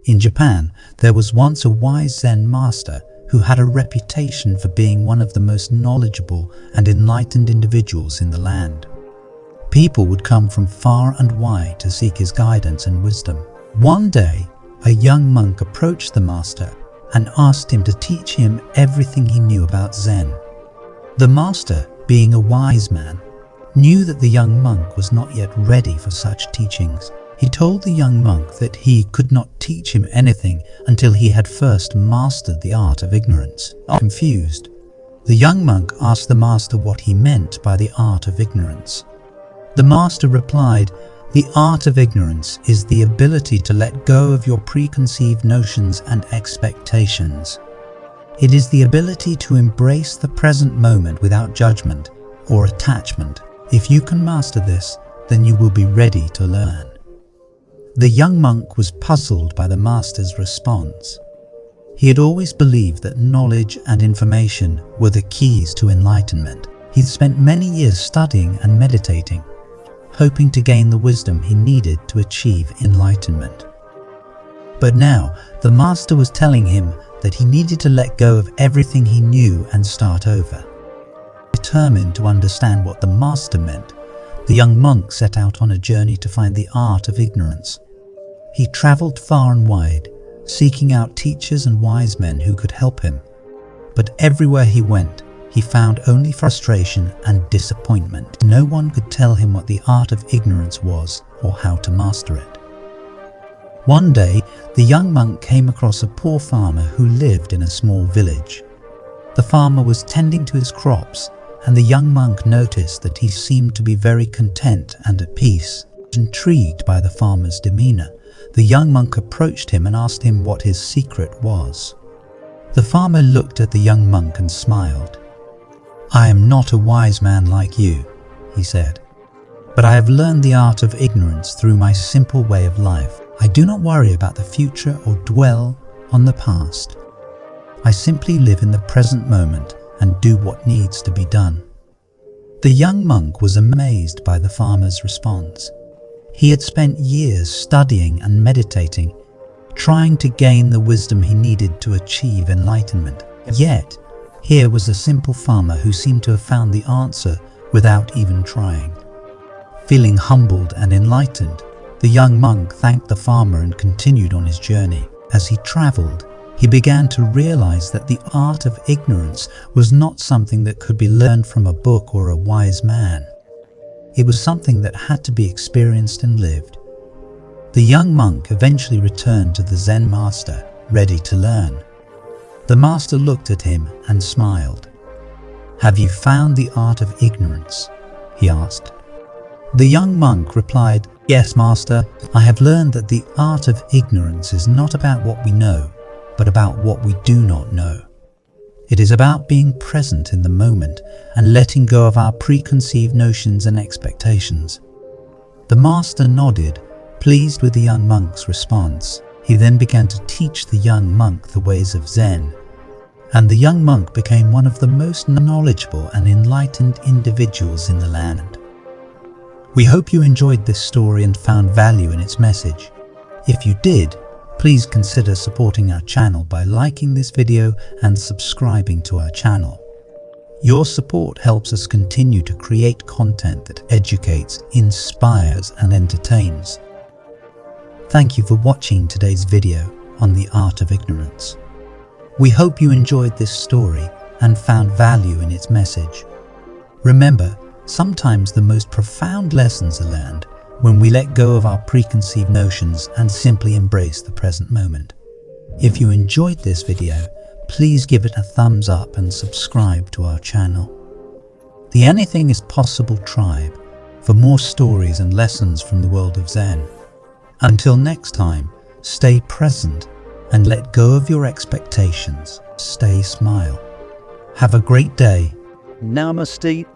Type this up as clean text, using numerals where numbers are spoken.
In Japan, there was once a wise Zen master who had a reputation for being one of the most knowledgeable and enlightened individuals in the land. People would come from far and wide to seek his guidance and wisdom. One day, a young monk approached the master and asked him to teach him everything he knew about Zen. The master, being a wise man, knew that the young monk was not yet ready for such teachings. He told the young monk that he could not teach him anything until he had first mastered the art of ignorance. Confused, the young monk asked the master what he meant by the art of ignorance. The master replied, "The art of ignorance is the ability to let go of your preconceived notions and expectations. It is the ability to embrace the present moment without judgment or attachment. If you can master this, then you will be ready to learn." The young monk was puzzled by the master's response. He had always believed that knowledge and information were the keys to enlightenment. He'd spent many years studying and meditating, hoping to gain the wisdom he needed to achieve enlightenment. But now, the master was telling him that he needed to let go of everything he knew and start over. Determined to understand what the master meant, the young monk set out on a journey to find the art of ignorance. He traveled far and wide, seeking out teachers and wise men who could help him. But everywhere he went, he found only frustration and disappointment. No one could tell him what the art of ignorance was or how to master it. One day, the young monk came across a poor farmer who lived in a small village. The farmer was tending to his crops, and the young monk noticed that he seemed to be very content and at peace. Intrigued by the farmer's demeanor, the young monk approached him and asked him what his secret was. The farmer looked at the young monk and smiled. "I am not a wise man like you," he said, "but I have learned the art of ignorance through my simple way of life. I do not worry about the future or dwell on the past. I simply live in the present moment and do what needs to be done." The young monk was amazed by the farmer's response. He had spent years studying and meditating, trying to gain the wisdom he needed to achieve enlightenment. Yet, here was a simple farmer who seemed to have found the answer without even trying. Feeling humbled and enlightened, the young monk thanked the farmer and continued on his journey. As he traveled, he began to realize that the art of ignorance was not something that could be learned from a book or a wise man. It was something that had to be experienced and lived. The young monk eventually returned to the Zen master, ready to learn. The master looked at him and smiled. "Have you found the art of ignorance?" he asked. The young monk replied, "Yes, master, I have learned that the art of ignorance is not about what we know, but about what we do not know. It is about being present in the moment and letting go of our preconceived notions and expectations." The master nodded, pleased with the young monk's response. He then began to teach the young monk the ways of Zen, and the young monk became one of the most knowledgeable and enlightened individuals in the land. We hope you enjoyed this story and found value in its message. If you did, please consider supporting our channel by liking this video and subscribing to our channel. Your support helps us continue to create content that educates, inspires, and entertains. Thank you for watching today's video on the art of ignorance. We hope you enjoyed this story and found value in its message. Remember, sometimes the most profound lessons are learned when we let go of our preconceived notions and simply embrace the present moment. If you enjoyed this video, please give it a thumbs up and subscribe to our channel. The Anything is Possible tribe for more stories and lessons from the world of Zen. Until next time, stay present and let go of your expectations. Stay smile. Have a great day. Namaste.